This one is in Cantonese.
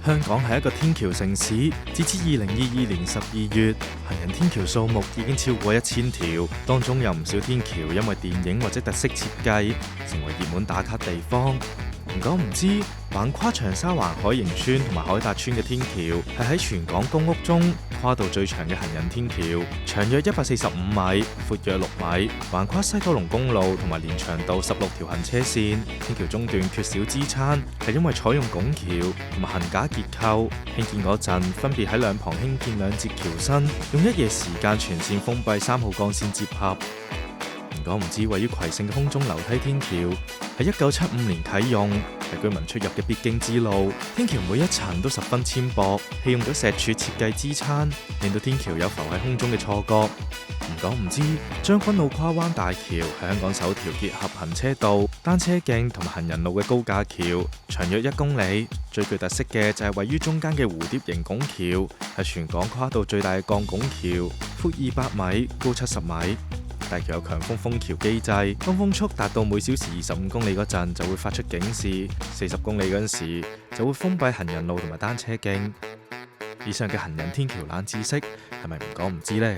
香港係一個天橋城市，截至2022年12月，行人天橋數目已經超過1000條，當中有唔少天橋因為電影或者特色設計，成為熱門打卡地方。唔講唔知，橫跨長沙灣海盈村同埋海達村嘅天橋，係喺全港公屋中跨度最長嘅行人天橋，長約145米，闊約6米，橫跨西九龍公路同埋連翔道16條行車線。天橋中段缺少支撐，係因為採用拱橋同埋桁架結構，興建嗰陣分別喺兩旁興建2節橋身，用一夜時間全線封閉3號幹線接合。唔講唔知，位於葵盛嘅空中樓梯天橋喺1975年啟用，係居民出入嘅必經之路。天橋每一層都十分纖薄，係用咗石柱設計支撐，令到天橋有浮喺空中嘅錯覺。唔講唔知，將軍澳跨灣大橋係香港首條結合行車道、單車徑同埋行人路嘅高架橋，長約1公里。最具特色嘅就係位於中間嘅蝴蝶形拱橋，係全港跨度最大嘅鋼拱橋，闊200米，高70米。大橋有強風封橋機制，當風速達到每小時25公里嗰陣就會發出警示，40公里嗰陣時就會封閉行人路同埋單車徑。以上嘅行人天橋冷知識係咪唔講唔知呢？